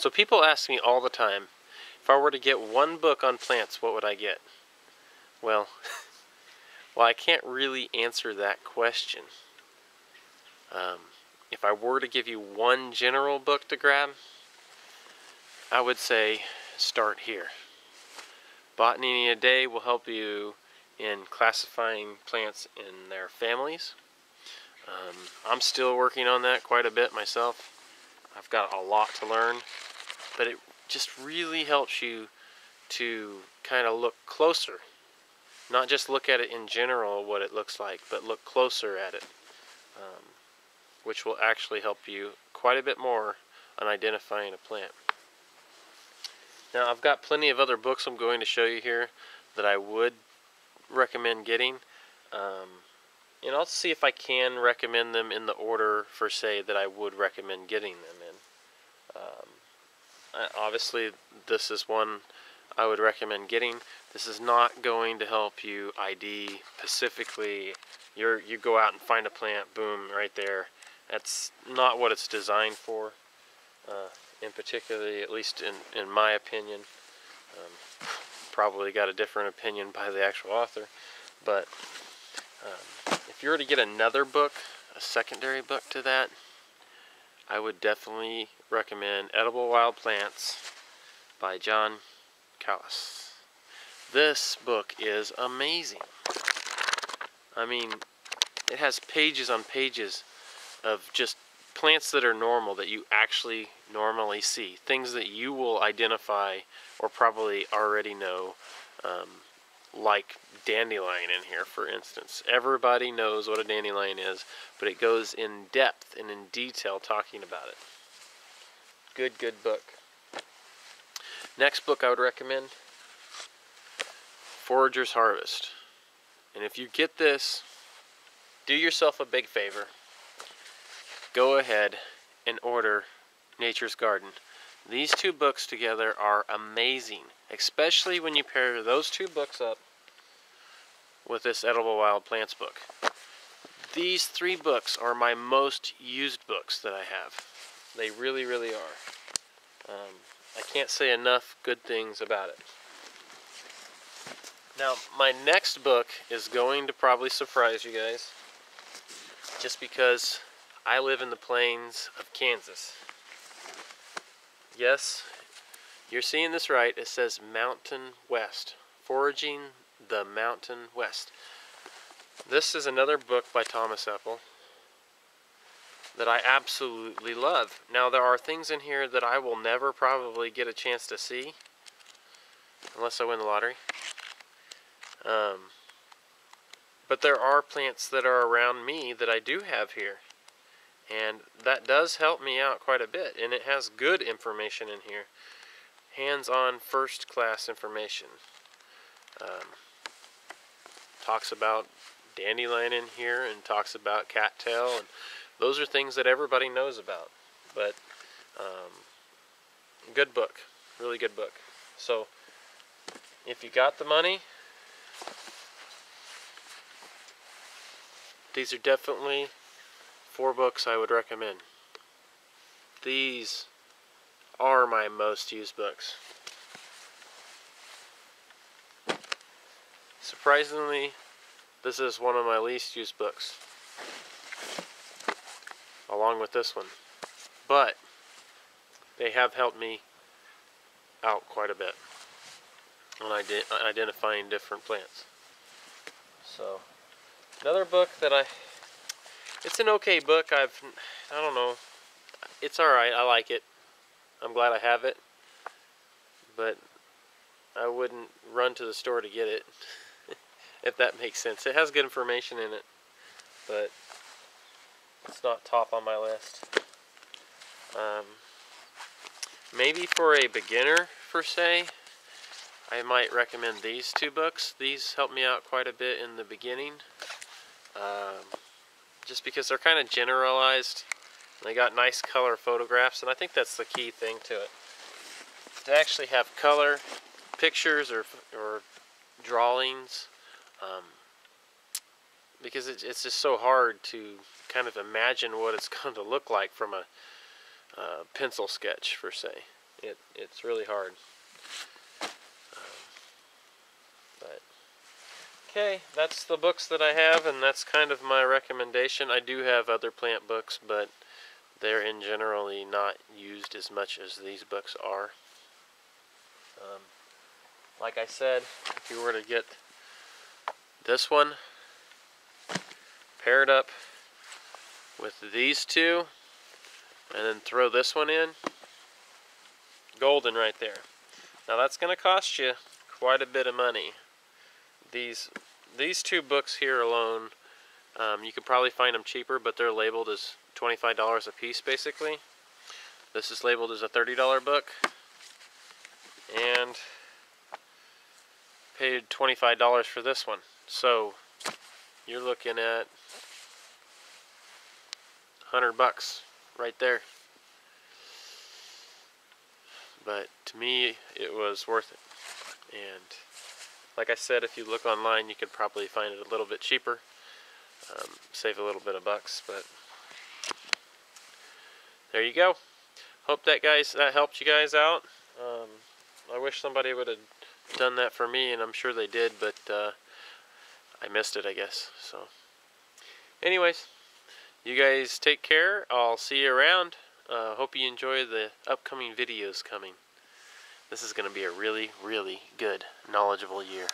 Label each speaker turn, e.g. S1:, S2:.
S1: So people ask me all the time, if I were to get one book on plants, what would I get? Well, I can't really answer that question. If I were to give you one general book to grab, I would say start here. Botany in a Day will help you in classifying plants in their families. I'm still working on that quite a bit myself. I've got a lot to learn, but it just really helps you to kind of look closer. Not just look at it in general, what it looks like, but look closer at it, which will actually help you quite a bit more on identifying a plant. Now, I've got plenty of other books I'm going to show you here that I would recommend getting. And I'll see if I can recommend them in the order, for say, that I would recommend getting them in. Obviously, this is one I would recommend getting. This is not going to help you ID specifically. You go out and find a plant, boom, right there. That's not what it's designed for, in particular, at least in my opinion. Probably got a different opinion by the actual author, but if you were to get another book, a secondary book to that, I would definitely recommend Edible Wild Plants by John Callis. This book is amazing. I mean, it has pages on pages of just plants that are normal, that you actually normally see. Things that you will identify or probably already know, like dandelion in here, for instance. Everybody knows what a dandelion is, but it goes in depth and in detail talking about it. Good book. Next book I would recommend, Forager's Harvest. And if you get this, do yourself a big favor. Go ahead and order Nature's Garden. These two books together are amazing, especially when you pair those two books up with this Edible Wild Plants book. These three books are my most used books that I have. They really, really are. I can't say enough good things about it. Now, my next book is going to probably surprise you guys, just because I live in the plains of Kansas. Yes, you're seeing this right. It says Mountain West. Foraging the Mountain West. This is another book by Thomas Epple that I absolutely love. Now, there are things in here that I will never probably get a chance to see unless I win the lottery. But there are plants that are around me that I do have here. And that does help me out quite a bit. And it has good information in here. Hands-on, first-class information. Talks about dandelion in here and talks about cattail. And those are things that everybody knows about. But good book. Really good book. So if you got the money, these are definitely 4 books I would recommend. These are my most used books. Surprisingly, this is one of my least used books, along with this one. But they have helped me out quite a bit on identifying different plants. So, another book that it's an okay book. I don't know. It's alright. I like it. I'm glad I have it. But I wouldn't run to the store to get it. If that makes sense. It has good information in it. But it's not top on my list. Maybe for a beginner, per se, I might recommend these 2 books. These helped me out quite a bit in the beginning. Just because they're kind of generalized. They got nice color photographs, and I think that's the key thing to it. To actually have color, pictures, or drawings, because it's just so hard to kind of imagine what it's going to look like from a pencil sketch, per se. It's really hard. But okay, that's the books that I have, and that's kind of my recommendation. I do have other plant books, but they're in generally not used as much as these books are. Like I said, if you were to get this one paired up with these two, and then throw this one in, golden right there. Now that's going to cost you quite a bit of money. These two books here alone, you could probably find them cheaper, but they're labeled as $25 a piece basically. This is labeled as a $30 book, and paid $25 for this one. So you're looking at $100 right there. But to me, it was worth it. And like I said, if you look online, you could probably find it a little bit cheaper, save a little bit of bucks. But there you go. Hope that helped you guys out. I wish somebody would have done that for me, and I'm sure they did, but I missed it, I guess. So anyways, you guys take care. I'll see you around. Hope you enjoy the upcoming videos coming. This is going to be a really, really good, knowledgeable year.